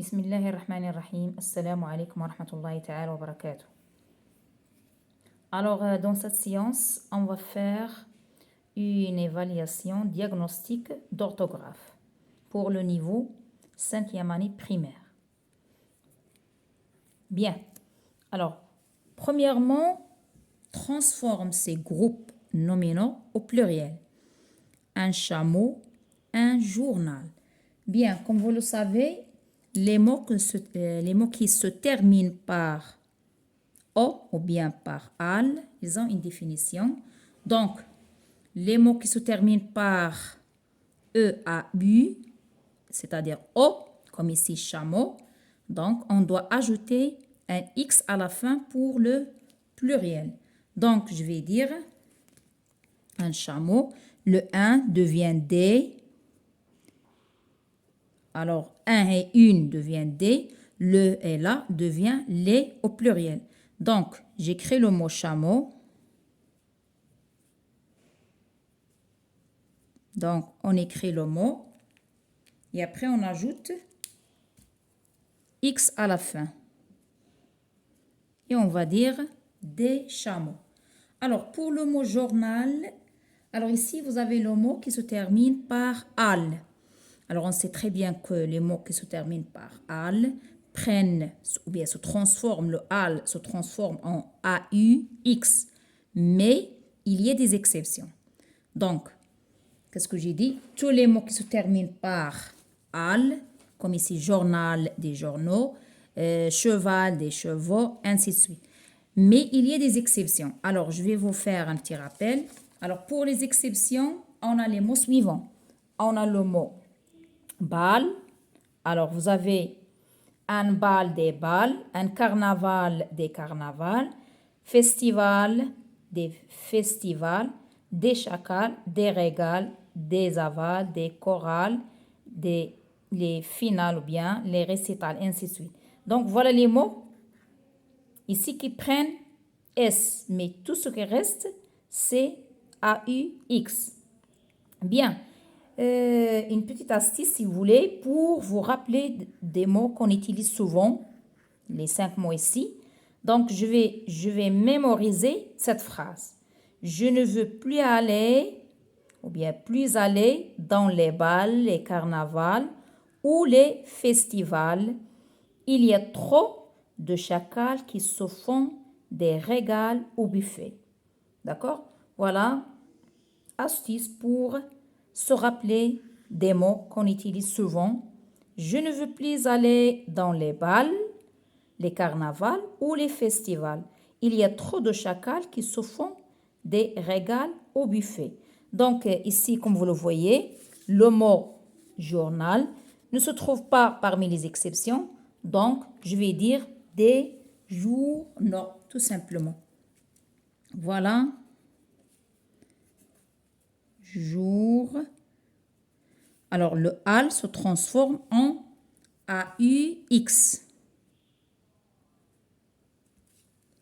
Bismillahirrahmanirrahim. Assalamu alaikum wa rahmatullahi ta'ala wa barakatuh. Alors, dans cette séance, on va faire une évaluation diagnostique d'orthographe pour le niveau 5e année primaire. Bien. Alors, premièrement, transforme ces groupes nominaux au pluriel. Un chameau, un journal. Bien, comme vous le savez, les mots qui se terminent par O ou bien par AL, ils ont une définition. Donc, les mots qui se terminent par EAU, c'est-à-dire O, comme ici chameau, donc on doit ajouter un X à la fin pour le pluriel. Donc, je vais dire un chameau. Le 1 devient des. Alors, un et une devient des. Le et la devient les au pluriel. Donc, j'écris le mot chameau. Donc, on écrit le mot. Et après, on ajoute X à la fin. Et on va dire des chameaux. Alors, pour le mot journal, alors ici, vous avez le mot qui se termine par al. Alors, on sait très bien que les mots qui se terminent par al prennent, ou bien se transforment, le al se transforme en AUX. Mais il y a des exceptions. Donc, qu'est-ce que j'ai dit? Tous les mots qui se terminent par al, comme ici journal, des journaux, cheval, des chevaux, ainsi de suite. Mais il y a des exceptions. Alors, je vais vous faire un petit rappel. Alors, pour les exceptions, on a les mots suivants. On a le mot bal. Alors, vous avez un bal, des bals, un carnaval, des carnavals, festival, des festivals, des chacals, des régals, des avals, des chorales, les finales ou bien les récitals, ainsi de suite. Donc, voilà les mots ici qui prennent S, mais tout ce qui reste, c'est AUX. Bien, une petite astuce si vous voulez pour vous rappeler des mots qu'on utilise souvent, les 5 mots ici. Donc, je vais mémoriser cette phrase. Je ne veux plus aller, ou bien plus aller dans les bals, les carnavals ou les festivals. Il y a trop de chacals qui se font des régals au buffet. D'accord? Voilà, astuce pour se rappeler des mots qu'on utilise souvent. Je ne veux plus aller dans les bals, les carnavals ou les festivals. Il y a trop de chacals qui se font des régals au buffet. Donc ici, comme vous le voyez, le mot journal ne se trouve pas parmi les exceptions. Donc, je vais dire des journaux, tout simplement. Voilà. Jour. Alors, le AL se transforme en AUX.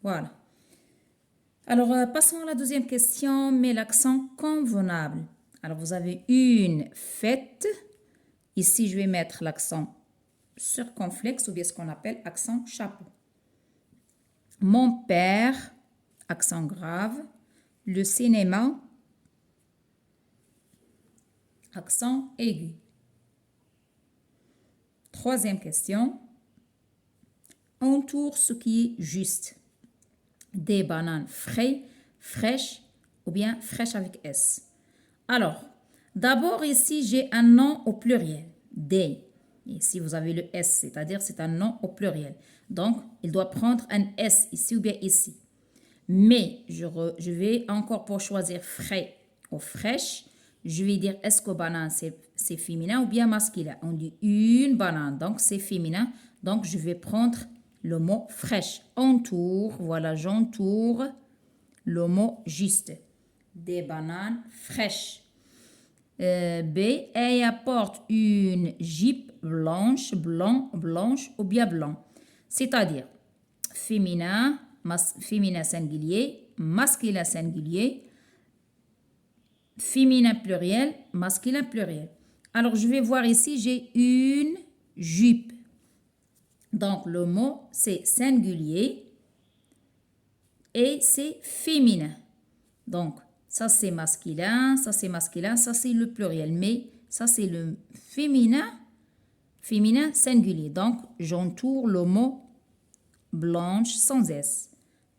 Voilà. Alors, passons à la deuxième question, mais l'accent convenable. Alors, vous avez une fête. Ici, je vais mettre l'accent circonflexe ou bien ce qu'on appelle accent chapeau. Mon père, accent grave. Le cinéma, accent aigu. Troisième question. Entoure ce qui est juste. Des bananes frais, fraîches ou bien fraîches avec S. Alors, d'abord ici, j'ai un nom au pluriel. Des. Ici, vous avez le S, c'est-à-dire c'est un nom au pluriel. Donc, il doit prendre un S ici ou bien ici. Mais je vais encore pour choisir frais ou fraîche, je vais dire est-ce que banane c'est féminin ou bien masculin. On dit une banane, donc c'est féminin. Donc, je vais prendre le mot fraîche. Entoure, voilà, j'entoure le mot juste. Des bananes fraîches. B, elle apporte une jupe blanche, blanche ou bien blanc. C'est-à-dire féminin, féminin singulier, masculin singulier, féminin pluriel, masculin pluriel. Alors, je vais voir ici, j'ai une jupe. Donc, le mot, c'est singulier et c'est féminin. Donc, ça c'est masculin, ça c'est masculin, ça c'est le pluriel. Mais ça c'est le féminin, féminin singulier. Donc, j'entoure le mot blanche sans S.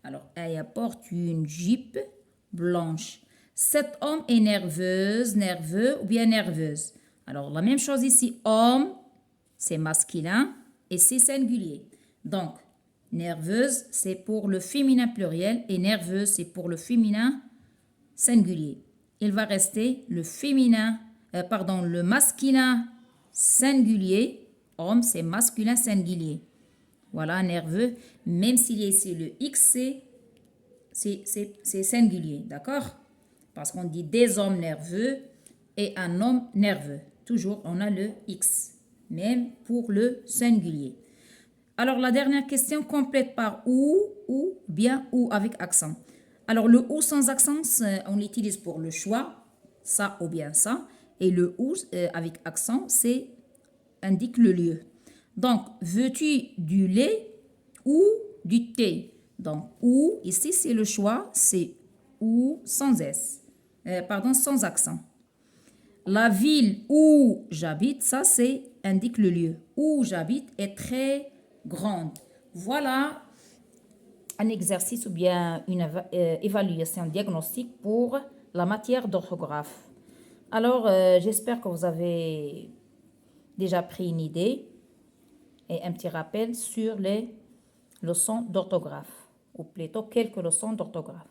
Alors, elle porte une jupe blanche. Cet homme est nerveux ou bien nerveuse. Alors, la même chose ici, homme, c'est masculin et c'est singulier. Donc, nerveuse, c'est pour le féminin pluriel et nerveuse, c'est pour le féminin singulier. Il va rester le féminin, le masculin singulier. Homme, c'est masculin singulier. Voilà, nerveux. Même s'il y a ici le X, c'est singulier, d'accord? Parce qu'on dit des hommes nerveux et un homme nerveux. Toujours, on a le X, même pour le singulier. Alors, la dernière question complète par ou bien ou avec accent. Alors, le ou sans accent, on l'utilise pour le choix, ça ou bien ça. Et le ou avec accent, c'est indique le lieu. Donc, veux-tu du lait ou du thé? Donc, ou, ici, c'est le choix, c'est ou sans S. Sans accent. La ville où j'habite, ça, c'est indique le lieu. Où j'habite est très grande. Voilà un exercice ou bien une évaluation diagnostique pour la matière d'orthographe. Alors, j'espère que vous avez déjà pris une idée et un petit rappel sur les leçons d'orthographe, ou plutôt quelques leçons d'orthographe.